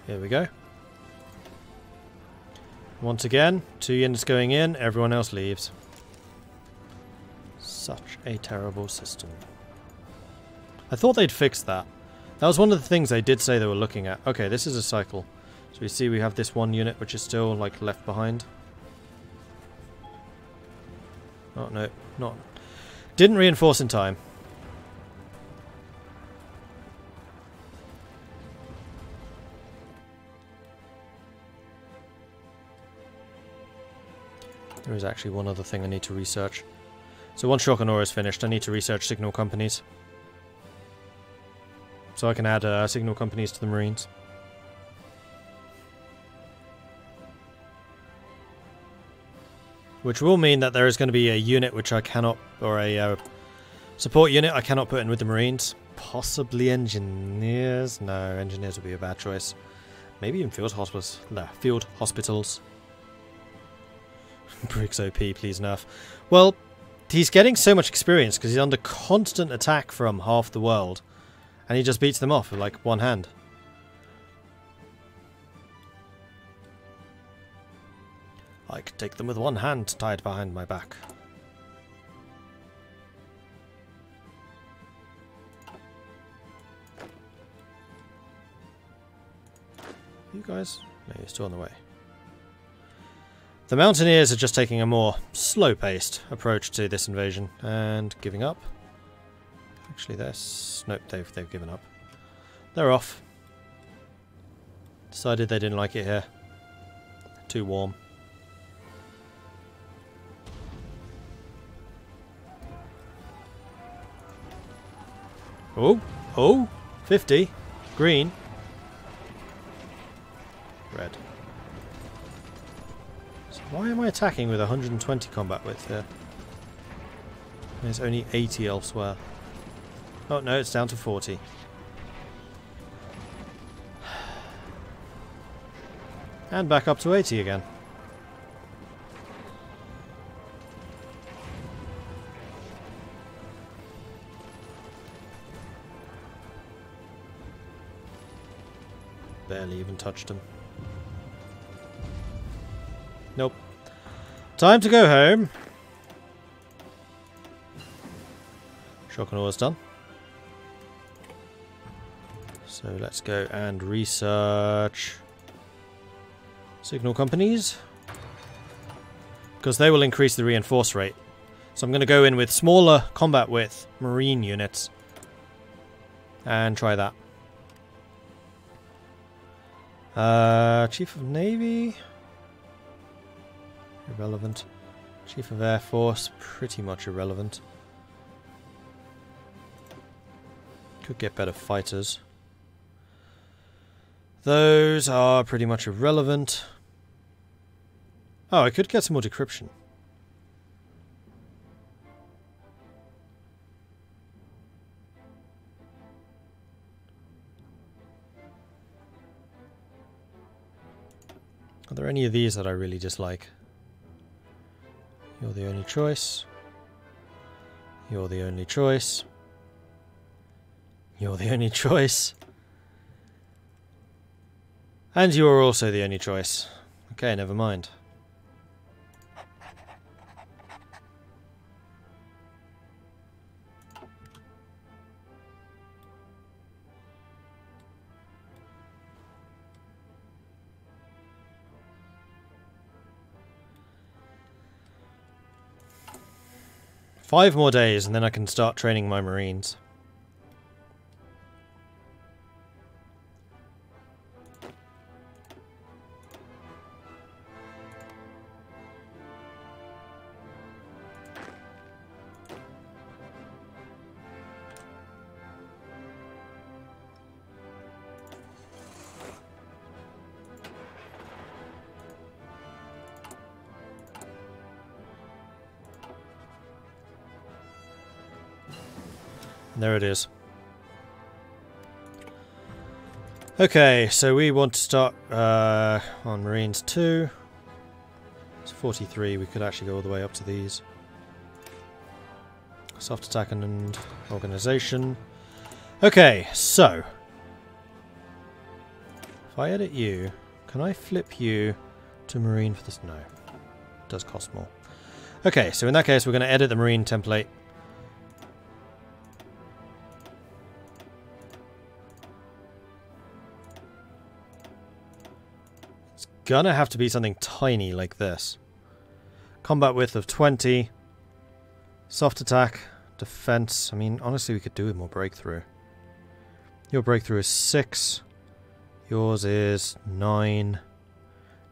Here we go. Once again, 2 units going in, everyone else leaves. Such a terrible system. I thought they'd fix that. That was one of the things they did say they were looking at. Okay, this is a cycle. So we see we have this one unit which is still, like, left behind. Oh, no. Not. Didn't reinforce in time. There is actually one other thing I need to research. So once Shokanora is finished, I need to research signal companies. So I can add signal companies to the Marines. Which will mean that there is going to be a unit which I cannot, or a support unit I cannot put in with the Marines. Possibly engineers? No, engineers would be a bad choice. Maybe even field hospitals. No, field hospitals. Briggs OP, please enough. Well, he's getting so much experience because he's under constant attack from half the world. And he just beats them off with like one hand. I could take them with one hand tied behind my back. You guys? No, you're still on the way. The Mountaineers are just taking a more slow-paced approach to this invasion and giving up. Actually, nope, they've given up. They're off. Decided they didn't like it here. Too warm. Oh, 50. Green. Red. So why am I attacking with 120 combat width here? There's only 80 elsewhere. Oh no, it's down to 40. And back up to 80 again. Barely even touched him. Nope. Time to go home. Shockanore's done. So let's go and research signal companies. Because they will increase the reinforce rate. So I'm going to go in with smaller combat width marine units. And try that. Chief of Navy? Irrelevant. Chief of Air Force? Pretty much irrelevant. Could get better fighters. Those are pretty much irrelevant. Oh, I could get some more decryption. Are there any of these that I really dislike? You're the only choice. You're the only choice. You're the only choice. And you are also the only choice. Okay, never mind. Five more days and then I can start training my Marines. There it is. Okay, so we want to start on Marines 2. It's 43, we could actually go all the way up to these. Soft attack and organization. Okay, so If I edit you, can I flip you to Marine for this? No. It does cost more. Okay, so in that case, we're going to edit the Marine template. It's going to have to be something tiny like this. Combat width of 20. Soft attack. Defense. I mean, honestly, we could do with more breakthrough. Your breakthrough is 6. Yours is 9.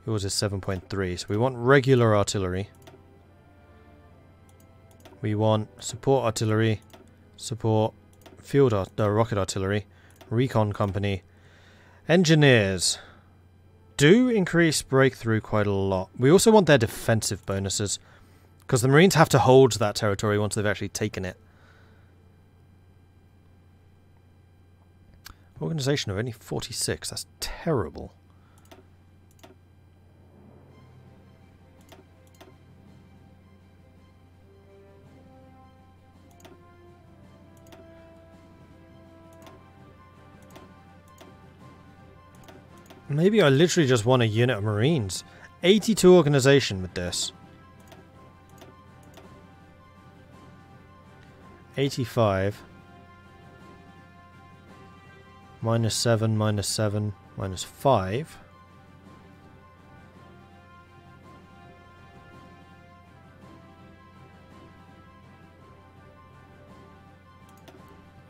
Yours is 7.3. So we want regular artillery. We want support artillery, support field rocket artillery, recon company. Engineers do increase breakthrough quite a lot. We also want their defensive bonuses, because the Marines have to hold that territory once they've actually taken it. Organization of only 46. That's terrible. Maybe I literally just want a unit of Marines. 82 organization with this. 85. Minus 7, minus 7, minus 5.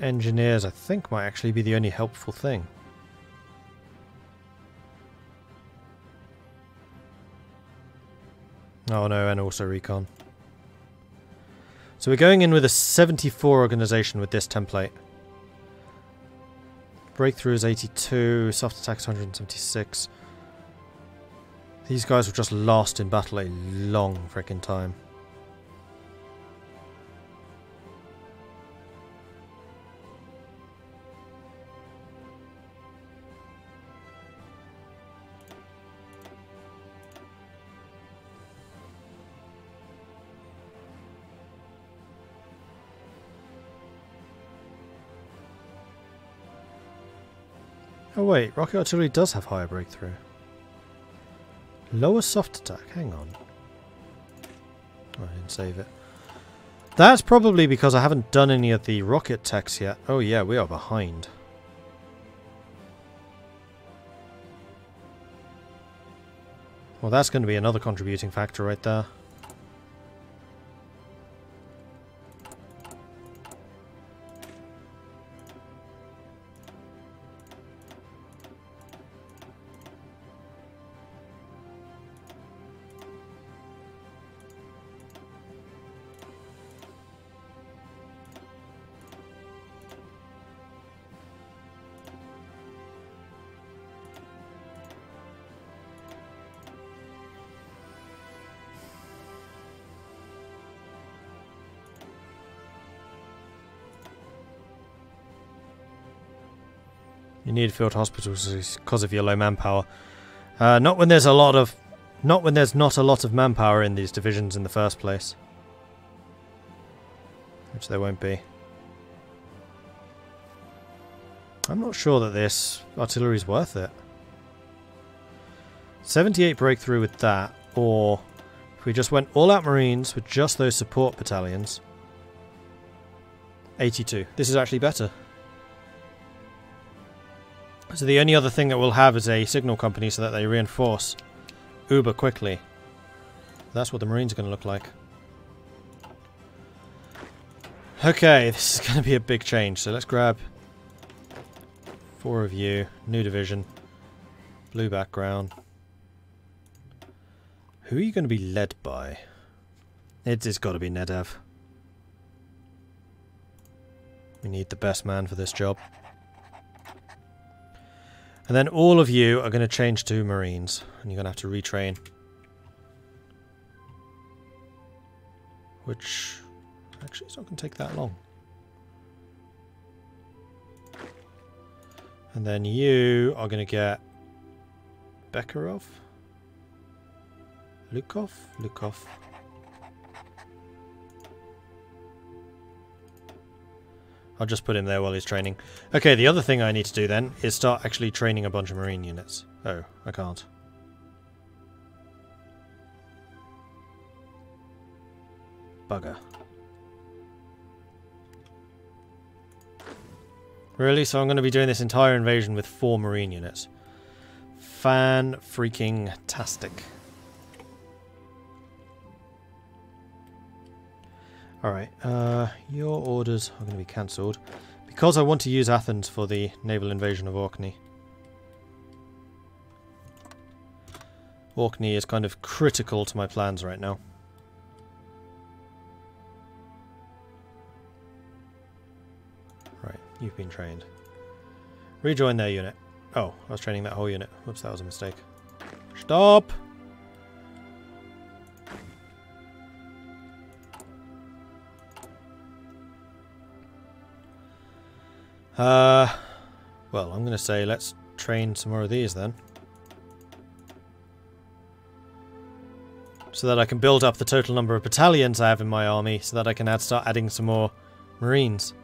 Engineers, I think, might actually be the only helpful thing. Oh no, and also recon. So we're going in with a 74 organization with this template. Breakthrough is 82, soft attack is 176. These guys will just last in battle a long freaking time. Oh wait, rocket artillery does have higher breakthrough. Lower soft attack, hang on. Oh, I didn't save it. That's probably because I haven't done any of the rocket techs yet. Oh yeah, we are behind. Well, that's going to be another contributing factor right there. You need field hospitals because of your low manpower. Not when there's not a lot of manpower in these divisions in the first place. Which there won't be. I'm not sure that this artillery is worth it. 78 breakthrough with that, or if we just went all-out Marines with just those support battalions. 82. This is actually better. So the only other thing that we'll have is a signal company so that they reinforce uber quickly. That's what the Marines are going to look like. Okay, this is going to be a big change. So let's grab 4 of you. New division. Blue background. Who are you going to be led by? It's got to be Nedev. We need the best man for this job. And then all of you are going to change to Marines. And you're going to have to retrain. Which... actually, it's not going to take that long. And then you are going to get... Bekirov? Lukov? Lukov. I'll just put him there while he's training. Okay, the other thing I need to do then is start actually training a bunch of marine units. Oh, I can't. Bugger. Really? So I'm going to be doing this entire invasion with 4 marine units. Fan-freaking-tastic. Alright, your orders are going to be cancelled. Because I want to use Athens for the naval invasion of Orkney. Orkney is kind of critical to my plans right now. Right, you've been trained. Rejoin their unit. Oh, I was training that whole unit. Whoops, that was a mistake. Stop! Well, I'm going to say let's train some more of these then. So that I can build up the total number of battalions I have in my army, so that I can start adding some more marines.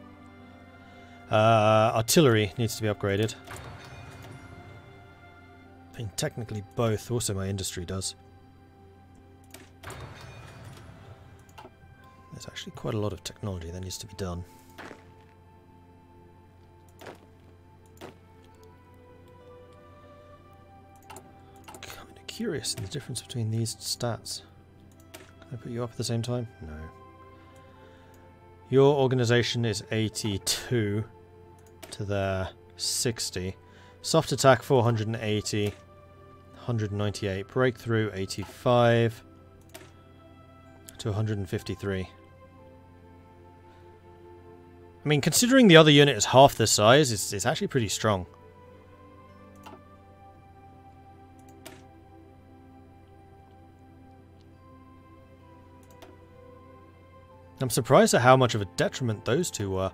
Artillery needs to be upgraded. I mean, technically both. Also my industry does. There's actually quite a lot of technology that needs to be done. Curious in the difference between these stats. Can I put you up at the same time? No. Your organization is 82 to their 60. Soft attack 480, 198. Breakthrough 85 to 153. I mean, considering the other unit is half this size, it's actually pretty strong. I'm surprised at how much of a detriment those two were.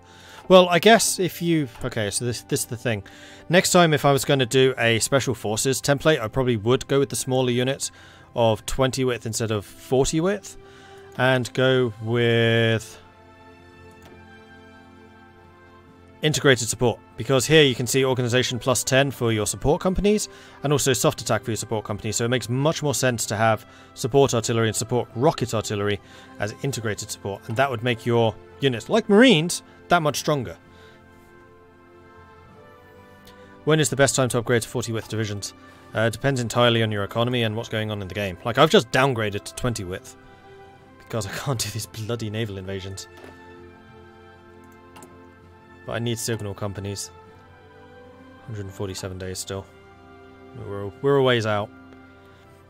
Well, I guess if you... Okay, so this is the thing. Next time, if I was going to do a Special Forces template, I probably would go with the smaller units of 20 width instead of 40 width. And go with... integrated support. Because here you can see organization plus 10 for your support companies, and also soft attack for your support companies. So it makes much more sense to have support artillery and support rocket artillery as integrated support, and that would make your units, like Marines, that much stronger. When is the best time to upgrade to 40 width divisions? Depends entirely on your economy and what's going on in the game. Like, I've just downgraded to 20 width because I can't do these bloody naval invasions. But I need signal companies. 147 days still. We're a ways out.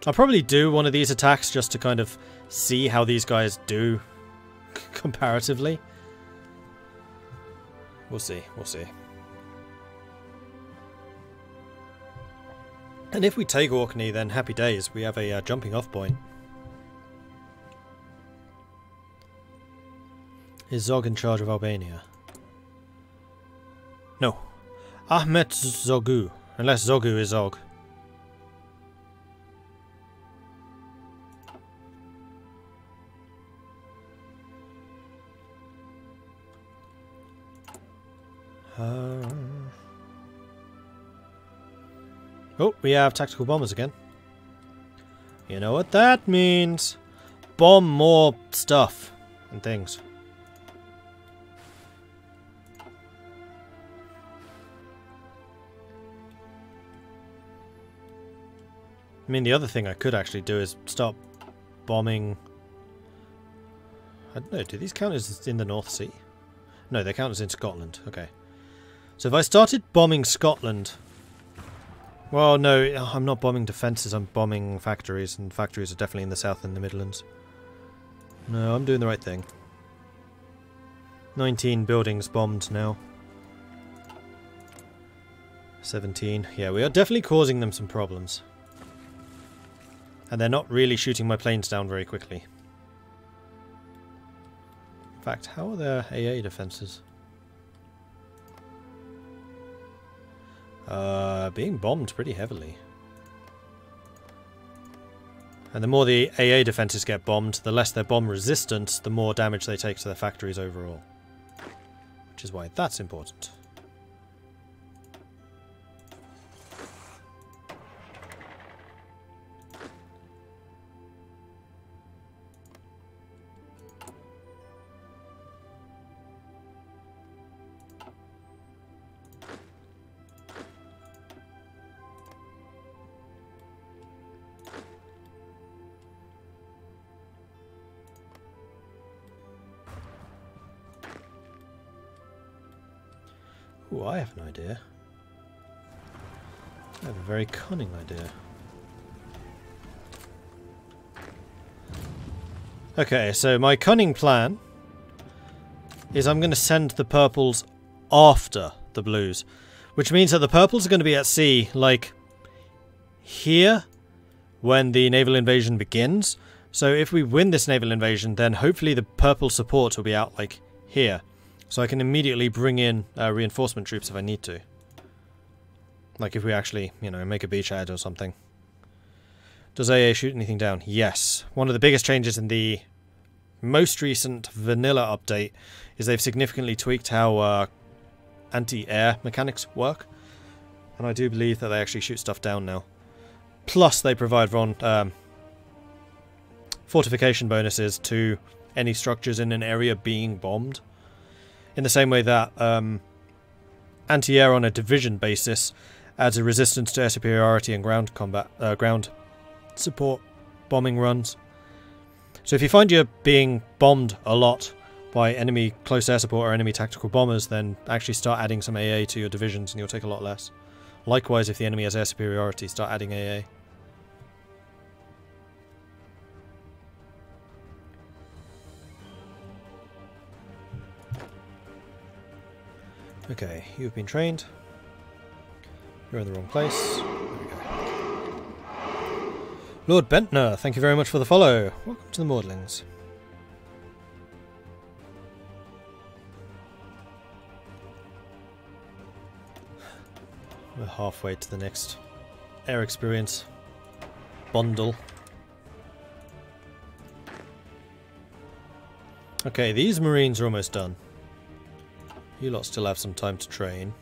I'll probably do one of these attacks just to kind of see how these guys do comparatively. We'll see, we'll see. And if we take Orkney, then happy days. We have a jumping off point. Is Zog in charge of Albania? No. Ahmet Zogu. Unless Zogu is Zog. Oh, we have tactical bombers again. You know what that means. Bomb more stuff and things. I mean, the other thing I could actually do is start bombing... I don't know, do these count as in the North Sea? No, they count as in Scotland. Okay. So if I started bombing Scotland... Well, no, I'm not bombing defences, I'm bombing factories, and factories are definitely in the south and the Midlands. No, I'm doing the right thing. 19 buildings bombed now. 17. Yeah, we are definitely causing them some problems. And they're not really shooting my planes down very quickly. In fact, how are their AA defences? Being bombed pretty heavily. And the more the AA defences get bombed, the less they're bomb resistant, the more damage they take to their factories overall. Which is why that's important. Ooh, I have an idea. I have a very cunning idea. Okay, so my cunning plan is I'm going to send the purples after the blues, which means that the purples are going to be at sea, like, here, when the naval invasion begins. So if we win this naval invasion, then hopefully the purple support will be out, like, here. So I can immediately bring in reinforcement troops if I need to. Like if we actually, you know, make a beachhead or something. Does AA shoot anything down? Yes. One of the biggest changes in the most recent vanilla update is they've significantly tweaked how anti-air mechanics work. And I do believe that they actually shoot stuff down now. Plus they provide fortification bonuses to any structures in an area being bombed. In the same way that anti-air on a division basis adds a resistance to air superiority and ground combat, ground support bombing runs. So if you find you're being bombed a lot by enemy close air support or enemy tactical bombers, then actually start adding some AA to your divisions and you'll take a lot less. Likewise, if the enemy has air superiority, start adding AA. Okay, you've been trained. You're in the wrong place. There we go. Lord Bentner, thank you very much for the follow. Welcome to the Maudlings. We're halfway to the next air experience bundle. Okay, these Marines are almost done. You lot still have some time to train.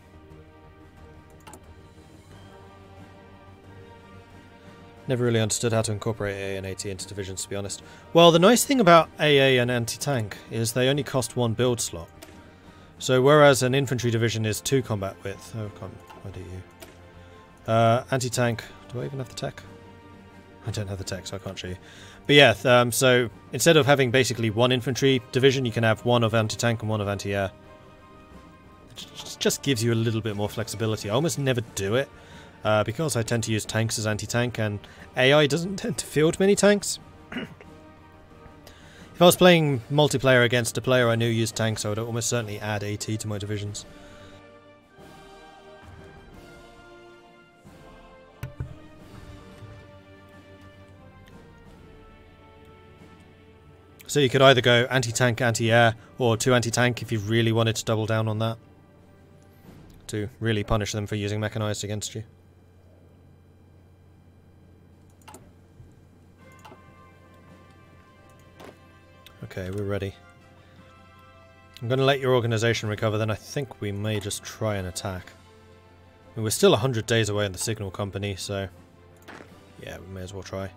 Never really understood how to incorporate AA and AT into divisions, to be honest. Well, the nice thing about AA and anti-tank is they only cost 1 build slot. So whereas an infantry division is 2 combat width... Oh, I do you. Anti-tank... Do I even have the tech? I don't have the tech, so I can't show you. But yeah, so instead of having basically 1 infantry division, you can have 1 of anti-tank and 1 of anti-air. It just gives you a little bit more flexibility. I almost never do it, because I tend to use tanks as anti-tank, and AI doesn't tend to field many tanks. If I was playing multiplayer against a player I knew used tanks, I would almost certainly add AT to my divisions. So you could either go anti-tank, anti-air, or 2 anti-tank if you really wanted to double down on that. To really punish them for using mechanized against you. Okay, we're ready. I'm going to let your organization recover, then I think we may just try an attack. I mean, we're still 100 days away in the signal company, so yeah, we may as well try.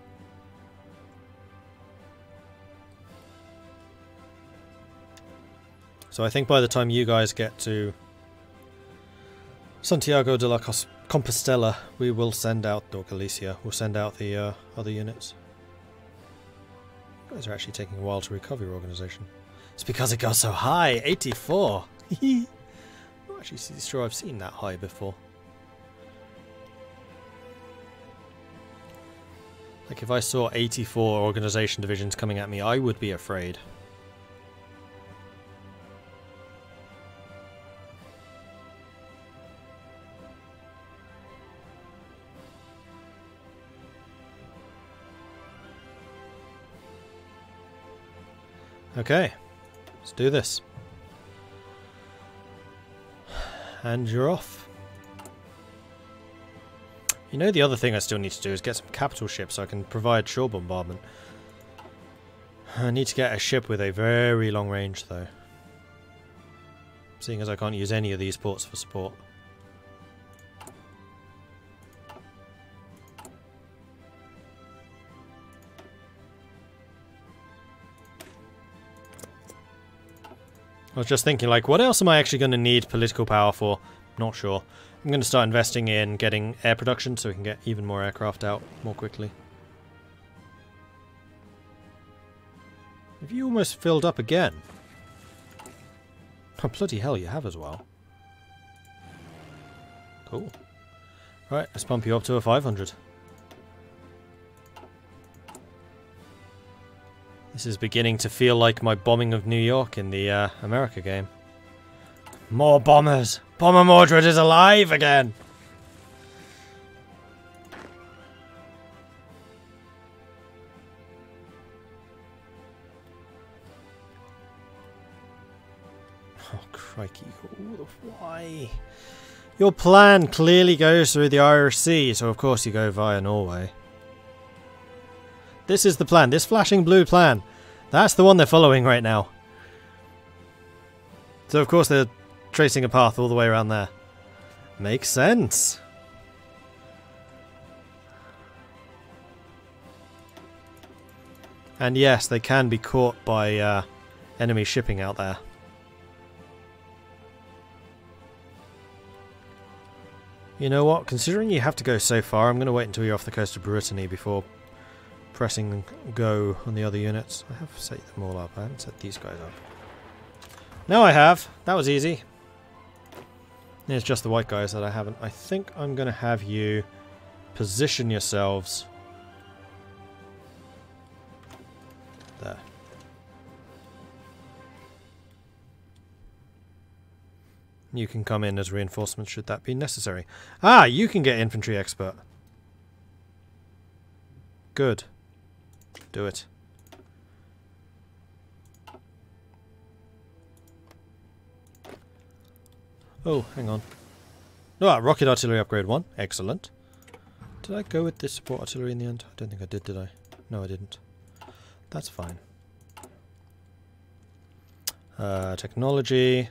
So I think by the time you guys get to Santiago de la Compostela, we will send out, or Galicia, we'll send out the other units. You guys are actually taking a while to recover your organization. It's because it goes so high, 84! I'm not actually sure I've seen that high before. Like if I saw 84 organization divisions coming at me, I would be afraid. Okay, let's do this. And you're off. You know, the other thing I still need to do is get some capital ships so I can provide shore bombardment. I need to get a ship with a very long range though. seeing as I can't use any of these ports for support. I was just thinking, like, what else am I actually going to need political power for? Not sure. I'm going to start investing in getting air production so we can get even more aircraft out more quickly. Have you almost filled up again? Oh, bloody hell, you have as well. Cool. Right, let's bump you up to a 500. This is beginning to feel like my bombing of New York in the America game. More bombers! Bomber Mordred is alive again! Oh, crikey. Why? Your plan clearly goes through the Irish Sea, so of course you go via Norway. This is the plan. This flashing blue plan. That's the one they're following right now. So of course they're tracing a path all the way around there. Makes sense. And yes, they can be caught by enemy shipping out there. You know what? Considering you have to go so far, I'm going to wait until you're off the coast of Brittany before pressing go on the other units. I have set them all up. I haven't set these guys up. No, I have. That was easy. It's just the white guys that I haven't. I think I'm going to have you position yourselves there. You can come in as reinforcements should that be necessary. Ah, you can get infantry expert. Good. Do it. Oh, hang on. Oh, rocket artillery upgrade 1. Excellent. Did I go with this support artillery in the end? I don't think I did I? No, I didn't. That's fine. Technology.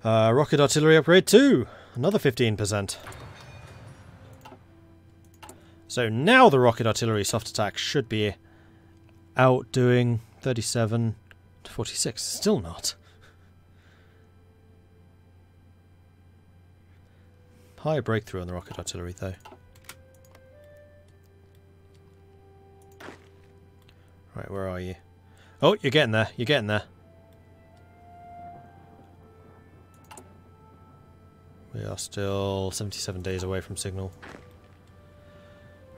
Rocket artillery upgrade 2. Another 15%. So now the rocket artillery soft attack should be outdoing 37 to 46. Still not. High breakthrough on the rocket artillery though. Right, where are you? Oh, you're getting there. You're getting there. We are still 77 days away from signal.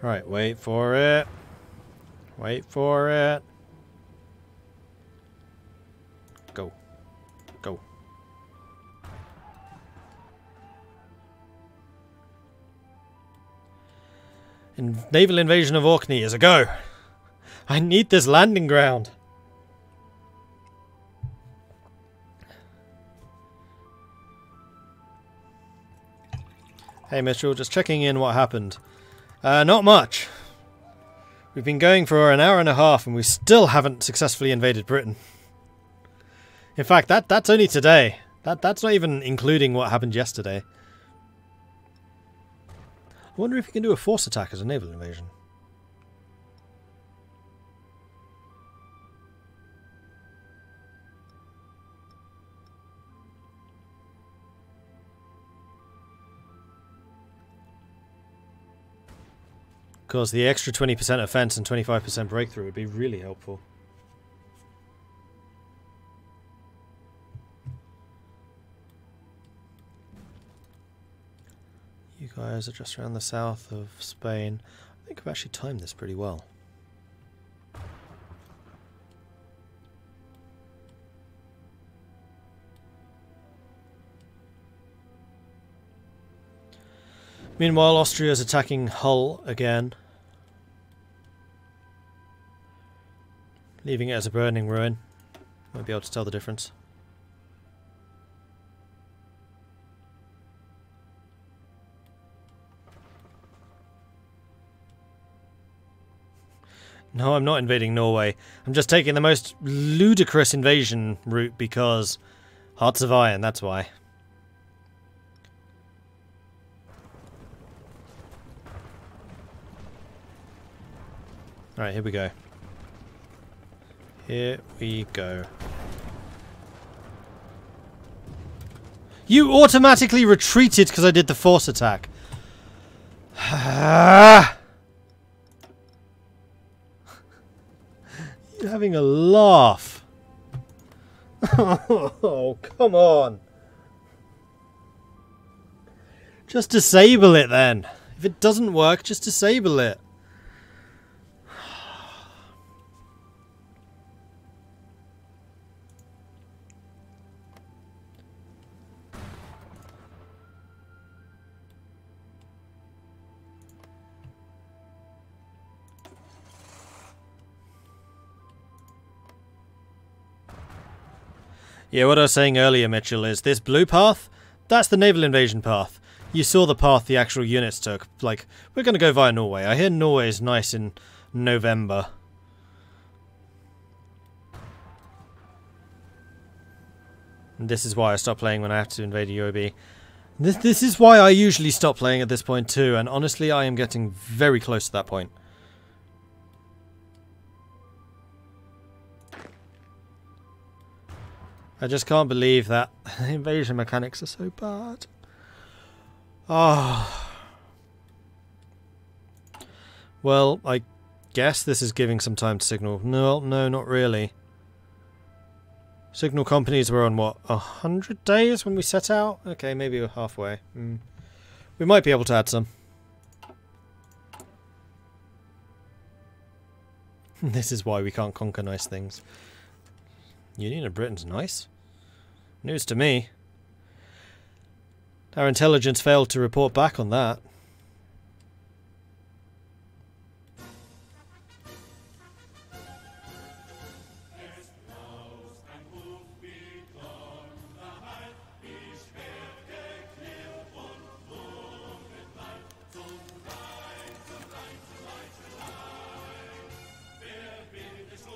Right, wait for it. Wait for it. Go. Go. Naval invasion of Orkney is a go. I need this landing ground. Hey Mitchell, just checking in what happened. Not much. We've been going for an hour and a half and we still haven't successfully invaded Britain. In fact, that's only today. That's not even including what happened yesterday. I wonder if you can do a force attack as a naval invasion. Because the extra 20% offense and 25% breakthrough would be really helpful. You guys are just around the south of Spain. I think I've actually timed this pretty well. Meanwhile, Austria is attacking Hull again. Leaving it as a burning ruin. Won't be able to tell the difference. No, I'm not invading Norway. I'm just taking the most ludicrous invasion route because Hearts of Iron, that's why. Alright, here we go. Here we go. You automatically retreated because I did the force attack. You're having a laugh. Oh, come on. Just disable it then. If it doesn't work, just disable it. Yeah, what I was saying earlier, Mitchell, is this blue path, that's the naval invasion path. You saw the path the actual units took. Like, we're going to go via Norway. I hear Norway's nice in November. And this is why I stop playing when I have to invade EOB. This is why I usually stop playing at this point too, and honestly I am getting very close to that point. I just can't believe that invasion mechanics are so bad. Ah. Oh. Well, I guess this is giving some time to signal. No, not really. Signal companies were on what, 100 days when we set out? Okay, maybe we're halfway. We might be able to add some. This is why we can't conquer nice things. Union of Britain's nice. News to me. Our intelligence failed to report back on that.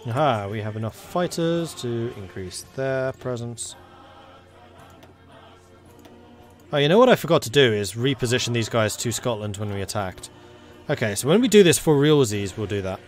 Aha, we have enough fighters to increase their presence. Oh, you know what I forgot to do is reposition these guys to Scotland when we attacked. Okay, so when we do this for realsies, we'll do that.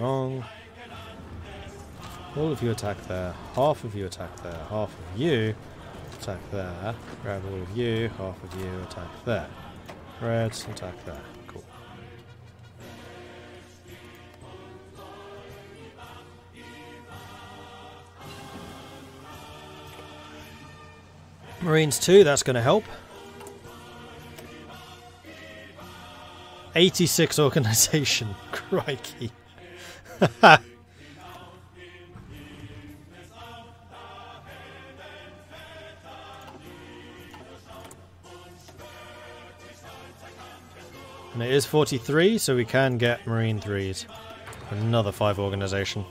Wrong. All of you attack there. Half of you attack there. Half of you attack there. Grab all of you. Half of you attack there. Reds attack there. Cool. Marines 2, that's going to help. 86 organisation. Crikey. And it is 43, so we can get Marine 3s. Another 5 organisation.